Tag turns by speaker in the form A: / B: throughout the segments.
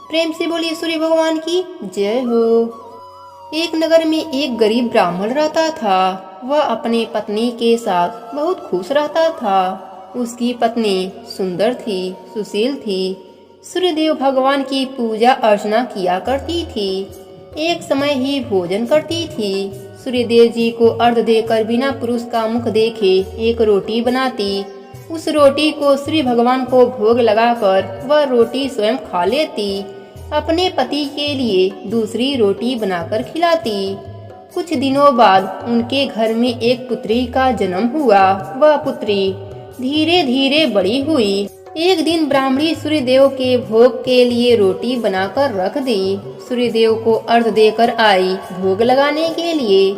A: प्रेम से बोलिए सूर्य भगवान की जय हो। एक नगर में एक गरीब ब्राह्मण रहता था। वह अपने पत्नी के साथ बहुत खुश रहता था। उसकी पत्नी सुंदर थी, सुशील थी, सूर्यदेव भगवान की पूजा अर्चना किया करती थी। एक समय ही भोजन करती थी। सूर्यदेव जी को अर्घ देकर बिना पुरुष का मुख देखे एक रोटी बनाती। उस रोटी को सूर्य भगवान को भोग लगाकर वह रोटी स्वयं खा लेती। अपने पति के लिए दूसरी रोटी बनाकर खिलाती। कुछ दिनों बाद उनके घर में एक पुत्री का जन्म हुआ। वह पुत्री धीरे धीरे बड़ी हुई। एक दिन ब्राह्मणी सूर्यदेव के भोग के लिए रोटी बनाकर रख दी। सूर्यदेव को अर्घ देकर आई भोग लगाने के लिए।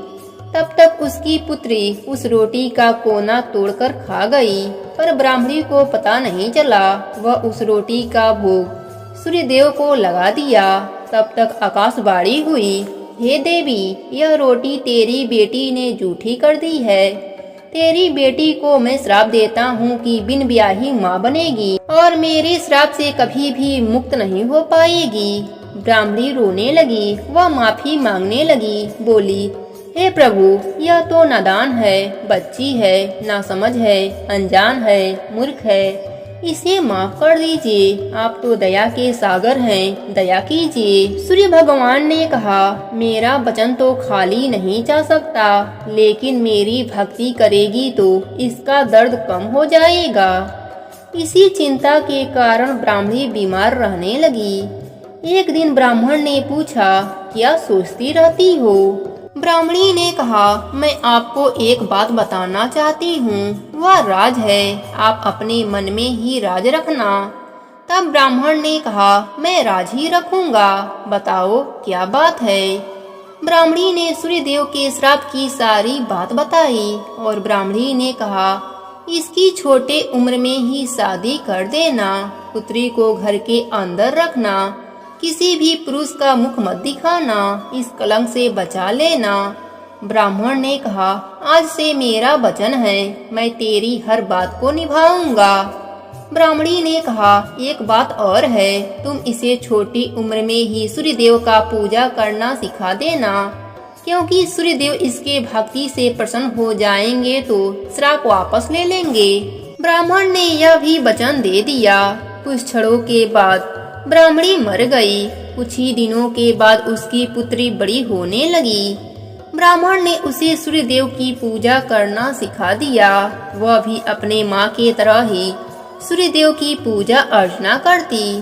A: तब तक उसकी पुत्री उस रोटी का कोना तोड़कर खा गई, पर ब्राह्मणी को पता नहीं चला। वह उस रोटी का भोग सूर्यदेव को लगा दिया। तब तक आकाशवाणी हुई, हे देवी, यह रोटी तेरी बेटी ने जूठी कर दी है। तेरी बेटी को मैं श्राप देता हूँ कि बिन ब्याही माँ बनेगी और मेरे श्राप से कभी भी मुक्त नहीं हो पाएगी। ब्राह्मणी रोने लगी, वह माफी मांगने लगी, बोली, हे प्रभु, यह तो नादान है, बच्ची है, नासमझ है, अनजान है, मूर्ख है, इसे माफ कर दीजिए। आप तो दया के सागर हैं, दया कीजिए। सूर्य भगवान ने कहा, मेरा वचन तो खाली नहीं जा सकता, लेकिन मेरी भक्ति करेगी तो इसका दर्द कम हो जाएगा। इसी चिंता के कारण ब्राह्मणी बीमार रहने लगी। एक दिन ब्राह्मण ने पूछा, क्या सोचती रहती हो? ब्राह्मणी ने कहा, मैं आपको एक बात बताना चाहती हूँ, वह राज है, आप अपने मन में ही राज रखना। तब ब्राह्मण ने कहा, मैं राज ही रखूंगा, बताओ क्या बात है। ब्राह्मणी ने सूर्यदेव के श्राप की सारी बात बताई और ब्राह्मणी ने कहा, इसकी छोटे उम्र में ही शादी कर देना, पुत्री को घर के अंदर रखना, किसी भी पुरुष का मुख मत दिखाना, इस कलंक से बचा लेना। ब्राह्मण ने कहा, आज से मेरा वचन है, मैं तेरी हर बात को निभाऊंगा। ब्राह्मणी ने कहा, एक बात और है, तुम इसे छोटी उम्र में ही सूर्यदेव का पूजा करना सिखा देना, क्योंकि सूर्यदेव इसके भक्ति से प्रसन्न हो जाएंगे तो श्राप वापस ले लेंगे। ब्राह्मण ने यह भी वचन दे दिया। कुछ क्षणों के बाद ब्राह्मणी मर गई। कुछ ही दिनों के बाद उसकी पुत्री बड़ी होने लगी। ब्राह्मण ने उसे सूर्यदेव की पूजा करना सिखा दिया। वह भी अपने माँ के तरह ही सूर्यदेव की पूजा अर्चना करती।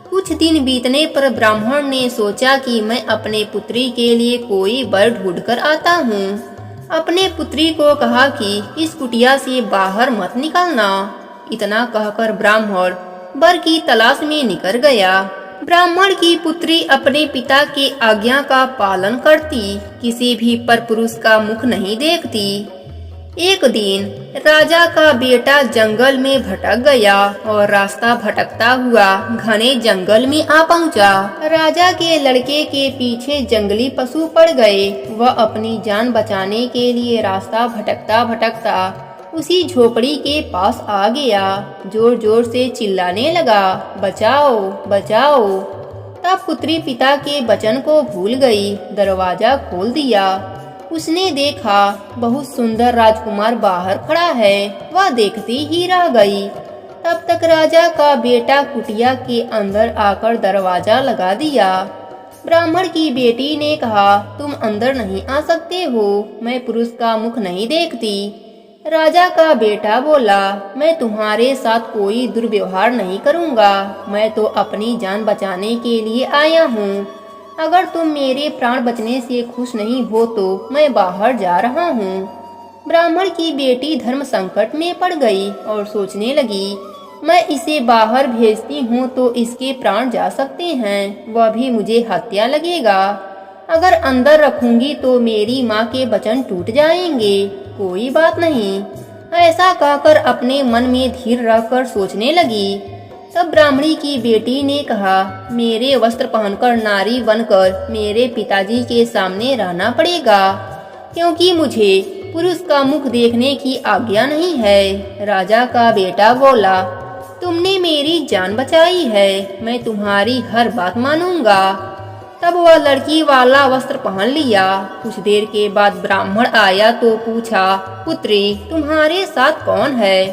A: कुछ दिन बीतने पर ब्राह्मण ने सोचा कि मैं अपने पुत्री के लिए कोई वर ढूंढ कर आता हूँ। अपने पुत्री को कहा कि इस कुटिया से बाहर मत निकलना। इतना कहकर ब्राह्मण वर की तलाश में निकल गया। ब्राह्मण की पुत्री अपने पिता के आज्ञा का पालन करती, किसी भी परपुरुष का मुख नहीं देखती। एक दिन राजा का बेटा जंगल में भटक गया और रास्ता भटकता हुआ घने जंगल में आ पहुंचा। राजा के लड़के के पीछे जंगली पशु पड़ गए। वह अपनी जान बचाने के लिए रास्ता भटकता भटकता उसी झोपड़ी के पास आ गया। जोर जोर से चिल्लाने लगा, बचाओ बचाओ। तब पुत्री पिता के वचन को भूल गई। दरवाजा खोल दिया। उसने देखा बहुत सुंदर राजकुमार बाहर खड़ा है। वह देखती ही रह गई। तब तक राजा का बेटा कुटिया के अंदर आकर दरवाजा लगा दिया। ब्राह्मण की बेटी ने कहा, तुम अंदर नहीं आ सकते हो, मैं पुरुष का मुख नहीं देखती। राजा का बेटा बोला, मैं तुम्हारे साथ कोई दुर्व्यवहार नहीं करूंगा, मैं तो अपनी जान बचाने के लिए आया हूँ। अगर तुम मेरे प्राण बचने से खुश नहीं हो तो मैं बाहर जा रहा हूँ। ब्राह्मण की बेटी धर्म संकट में पड़ गई और सोचने लगी, मैं इसे बाहर भेजती हूँ तो इसके प्राण जा सकते हैं, वह भी मुझे हत्या लगेगा। अगर अंदर रखूंगी तो मेरी माँ के वचन टूट जाएंगे। कोई बात नहीं, ऐसा कहकर अपने मन में धीर रहकर सोचने लगी। तब ब्राह्मणी की बेटी ने कहा, मेरे वस्त्र पहनकर नारी बनकर मेरे पिताजी के सामने रहना पड़ेगा, क्योंकि मुझे पुरुष का मुख देखने की आज्ञा नहीं है। राजा का बेटा बोला, तुमने मेरी जान बचाई है, मैं तुम्हारी हर बात मानूंगा। तब वह लड़की वाला वस्त्र पहन लिया। कुछ देर के बाद ब्राह्मण आया तो पूछा, पुत्री तुम्हारे साथ कौन है?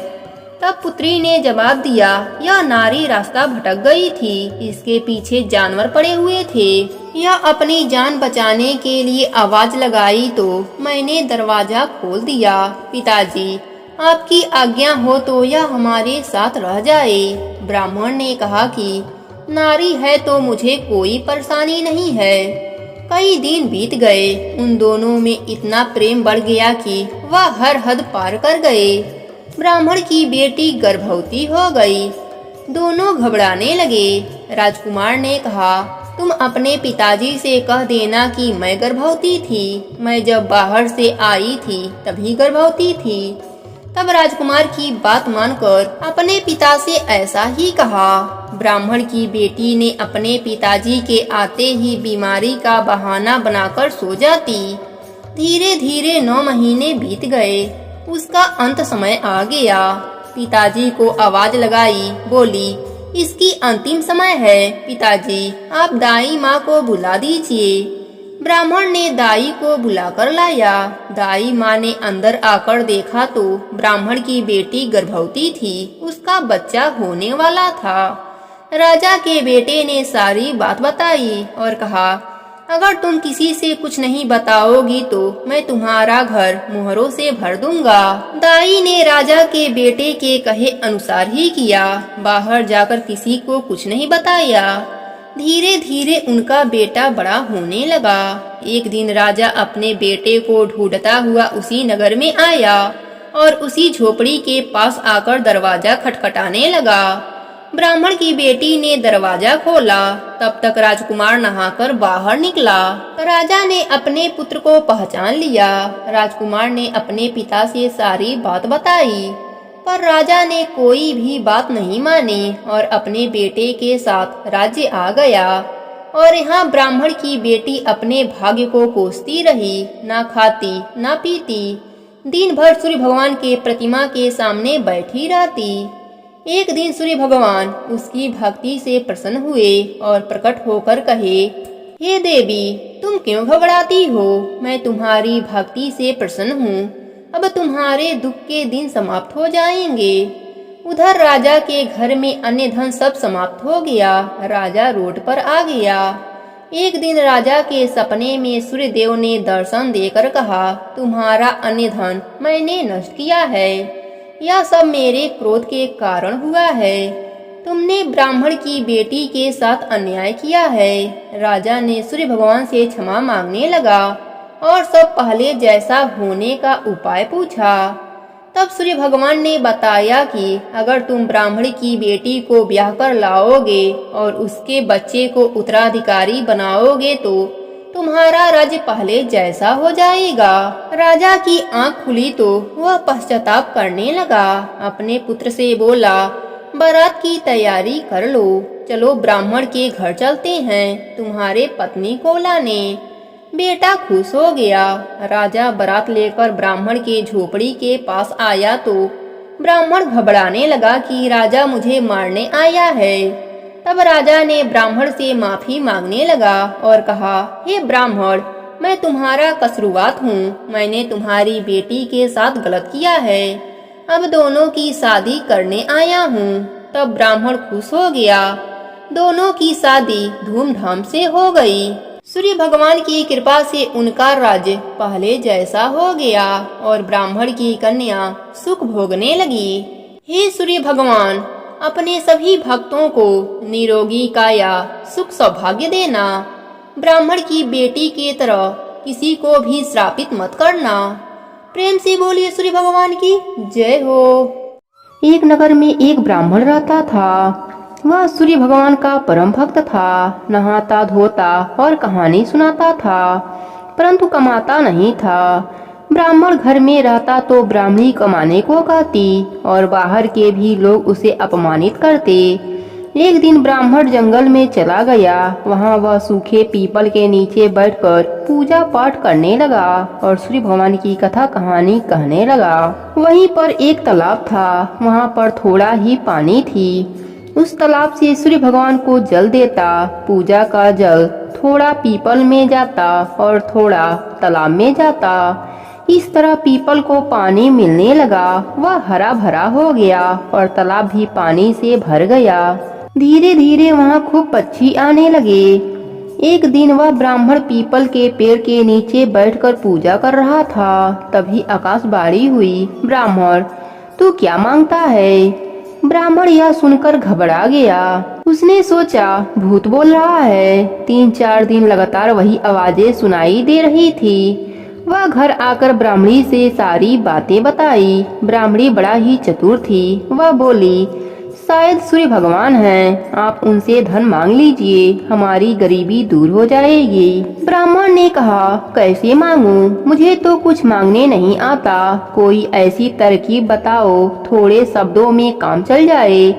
A: तब पुत्री ने जवाब दिया, यह नारी रास्ता भटक गई थी, इसके पीछे जानवर पड़े हुए थे। यह अपनी जान बचाने के लिए आवाज लगाई तो मैंने दरवाजा खोल दिया। पिताजी आपकी आज्ञा हो तो यह हमारे साथ रह जाए। ब्राह्मण ने कहा कि नारी है तो मुझे कोई परेशानी नहीं है। कई दिन बीत गए, उन दोनों में इतना प्रेम बढ़ गया कि वह हर हद पार कर गए। ब्राह्मण की बेटी गर्भवती हो गई। दोनों घबराने लगे। राजकुमार ने कहा, तुम अपने पिताजी से कह देना कि मैं गर्भवती थी। मैं जब बाहर से आई थी तभी गर्भवती थी। तब राजकुमार की बात मानकर अपने पिता से ऐसा ही कहा। ब्राह्मण की बेटी ने अपने पिताजी के आते ही बीमारी का बहाना बनाकर सो जाती। धीरे धीरे 9 महीने बीत गए। उसका अंत समय आ गया। पिताजी को आवाज लगाई, बोली, इसकी अंतिम समय है। पिताजी आप दाई माँ को बुला दीजिए। ब्राह्मण ने दाई को बुलाकर लाया। दाई माँ ने अंदर आकर देखा तो ब्राह्मण की बेटी गर्भवती थी, उसका बच्चा होने वाला था। राजा के बेटे ने सारी बात बताई और कहा, अगर तुम किसी से कुछ नहीं बताओगी तो मैं तुम्हारा घर मोहरों से भर दूंगा। दाई ने राजा के बेटे के कहे अनुसार ही किया। बाहर जाकर किसी को कुछ नहीं बताया। धीरे धीरे उनका बेटा बड़ा होने लगा। एक दिन राजा अपने बेटे को ढूंढता हुआ उसी नगर में आया और उसी झोपड़ी के पास आकर दरवाजा खटखटाने लगा। ब्राह्मण की बेटी ने दरवाजा खोला। तब तक राजकुमार नहाकर बाहर निकला। राजा ने अपने पुत्र को पहचान लिया। राजकुमार ने अपने पिता से सारी बात बताई, पर राजा ने कोई भी बात नहीं मानी और अपने बेटे के साथ राज्य आ गया। और यहाँ ब्राह्मण की बेटी अपने भाग्य को कोसती रही, ना खाती ना पीती, दिन भर सूर्य भगवान के प्रतिमा के सामने बैठी रहती। एक दिन सूर्य भगवान उसकी भक्ति से प्रसन्न हुए और प्रकट होकर कहे, हे देवी तुम क्यों घबराती हो? मैं तुम्हारी भक्ति से प्रसन्न हूँ। अब तुम्हारे दुख के दिन समाप्त हो जाएंगे। उधर राजा के घर में अन्य धन सब समाप्त हो गया। राजा रोड पर आ गया। एक दिन राजा के सपने में सूर्य देव ने दर्शन देकर कहा, तुम्हारा अन्य धन मैंने नष्ट किया है। यह सब मेरे क्रोध के कारण हुआ है। तुमने ब्राह्मण की बेटी के साथ अन्याय किया है। राजा ने सूर्य भगवान से क्षमा मांगने लगा और सब पहले जैसा होने का उपाय पूछा। तब सूर्य भगवान ने बताया कि अगर तुम ब्राह्मण की बेटी को ब्याह कर लाओगे और उसके बच्चे को उत्तराधिकारी बनाओगे तो तुम्हारा राज्य पहले जैसा हो जाएगा। राजा की आंख खुली तो वह पश्चाताप करने लगा। अपने पुत्र से बोला, बारात की तैयारी कर लो, चलो ब्राह्मण के घर चलते हैं तुम्हारे पत्नी को लाने। बेटा खुश हो गया। राजा बारात लेकर ब्राह्मण के झोपड़ी के पास आया तो ब्राह्मण घबराने लगा कि राजा मुझे मारने आया है। तब राजा ने ब्राह्मण से माफी मांगने लगा और कहा, हे ब्राह्मण मैं तुम्हारा कसूरवार हूँ। मैंने तुम्हारी बेटी के साथ गलत किया है। अब दोनों की शादी करने आया हूँ। तब ब्राह्मण खुश हो गया। दोनों की शादी धूमधाम से हो गई। सूर्य भगवान की कृपा से उनका राज्य पहले जैसा हो गया और ब्राह्मण की कन्या सुख भोगने लगी। हे सूर्य भगवान अपने सभी भक्तों को निरोगी काया सुख सौभाग्य देना। ब्राह्मण की बेटी के तरह किसी को भी श्रापित मत करना। प्रेम से बोलिए सूर्य भगवान की जय हो। एक नगर में एक ब्राह्मण रहता था। वह सूर्य भगवान का परम भक्त था। नहाता धोता और कहानी सुनाता था, परंतु कमाता नहीं था। ब्राह्मण घर में रहता तो ब्राह्मणी कमाने को कहती और बाहर के भी लोग उसे अपमानित करते। एक दिन ब्राह्मण जंगल में चला गया। वहाँ वह सूखे पीपल के नीचे बैठकर पूजा पाठ करने लगा और सूर्य भगवान की कथा कहानी कहने लगा। वहीं पर एक तालाब था। वहाँ पर थोड़ा ही पानी थी। उस तालाब से सूर्य भगवान को जल देता। पूजा का जल थोड़ा पीपल में जाता और थोड़ा तालाब में जाता। इस तरह पीपल को पानी मिलने लगा। वह हरा भरा हो गया और तालाब भी पानी से भर गया। धीरे धीरे वहाँ खूब पक्षी आने लगे। एक दिन वह ब्राह्मण पीपल के पेड़ के नीचे बैठकर पूजा कर रहा था। तभी आकाशवाणी हुई, ब्राह्मण तू क्या मांगता है? ब्राह्मण यह सुनकर घबरा गया। उसने सोचा भूत बोल रहा है। 3-4 दिन लगातार वही आवाजें सुनाई दे रही थी। वह घर आकर ब्राह्मणी से सारी बातें बताई। ब्राह्मणी बड़ा ही चतुर थी। वह बोली, शायद सूर्य भगवान हैं, आप उनसे धन मांग लीजिए, हमारी गरीबी दूर हो जाएगी। ब्राह्मण ने कहा, कैसे मांगूं? मुझे तो कुछ मांगने नहीं आता। कोई ऐसी तरकीब बताओ, थोड़े शब्दों में काम चल जाए।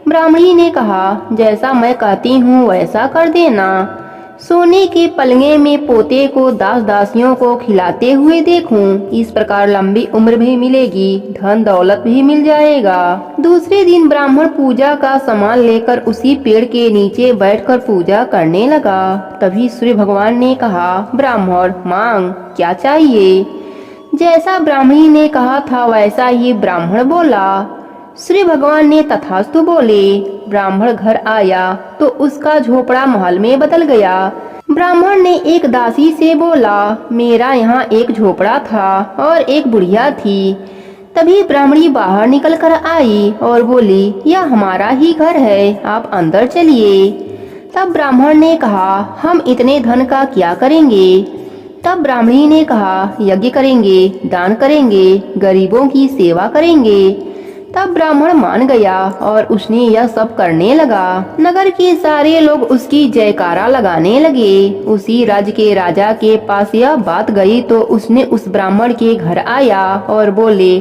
A: ब्राह्मणी ने कहा, जैसा मैं कहती हूँ वैसा कर देना। सोने के पलंगे में पोते को दास दासियों को खिलाते हुए देखूं, इस प्रकार लंबी उम्र भी मिलेगी, धन दौलत भी मिल जाएगा। दूसरे दिन ब्राह्मण पूजा का सामान लेकर उसी पेड़ के नीचे बैठकर पूजा करने लगा। तभी सूर्य भगवान ने कहा, ब्राह्मण मांग, क्या चाहिए? जैसा ब्राह्मणी ने कहा था वैसा ही ब्राह्मण बोला। सूर्य भगवान ने तथास्तु बोले। ब्राह्मण घर आया तो उसका झोपड़ा महल में बदल गया। ब्राह्मण ने एक दासी से बोला, मेरा यहाँ एक झोपड़ा था और एक बुढ़िया थी। तभी ब्राह्मणी बाहर निकल कर आई और बोली, यह हमारा ही घर है, आप अंदर चलिए। तब ब्राह्मण ने कहा, हम इतने धन का क्या करेंगे? तब ब्राह्मणी ने कहा, यज्ञ करेंगे, दान करेंगे, गरीबों की सेवा करेंगे। तब ब्राह्मण मान गया और उसने यह सब करने लगा। नगर के सारे लोग उसकी जयकारा लगाने लगे। उसी राज्य के राजा के पास यह बात गई तो उसने उस ब्राह्मण के घर आया और बोले,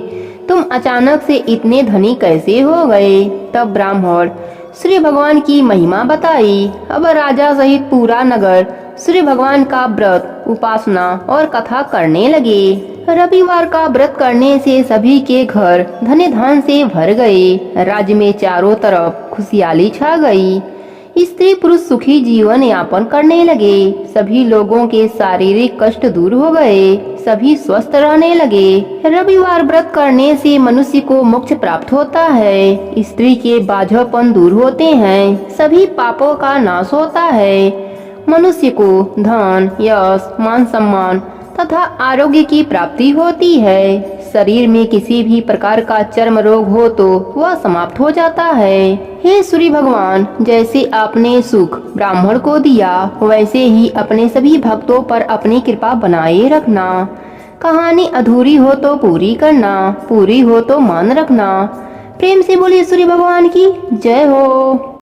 A: तुम अचानक से इतने धनी कैसे हो गए? तब ब्राह्मण सूर्य भगवान की महिमा बताई। अब राजा सहित पूरा नगर सूर्य भगवान का व्रत, उपासना और कथा करने लगे। रविवार का व्रत करने से सभी के घर धन धान से भर गए। राज्य में चारों तरफ खुशहाली छा गई। स्त्री पुरुष सुखी जीवन यापन करने लगे। सभी लोगों के शारीरिक कष्ट दूर हो गए। सभी स्वस्थ रहने लगे। रविवार व्रत करने से मनुष्य को मोक्ष प्राप्त होता है। स्त्री के बाझोपन दूर होते हैं। सभी पापों का नाश होता है। मनुष्य को धन, यश, मान सम्मान तथा आरोग्य की प्राप्ति होती है। शरीर में किसी भी प्रकार का चर्म रोग हो तो वह समाप्त हो जाता है। हे सूर्य भगवान, जैसे आपने सुख ब्राह्मण को दिया वैसे ही अपने सभी भक्तों पर अपनी कृपा बनाए रखना। कहानी अधूरी हो तो पूरी करना, पूरी हो तो मान रखना। प्रेम से बोलिए सूर्य भगवान की जय हो।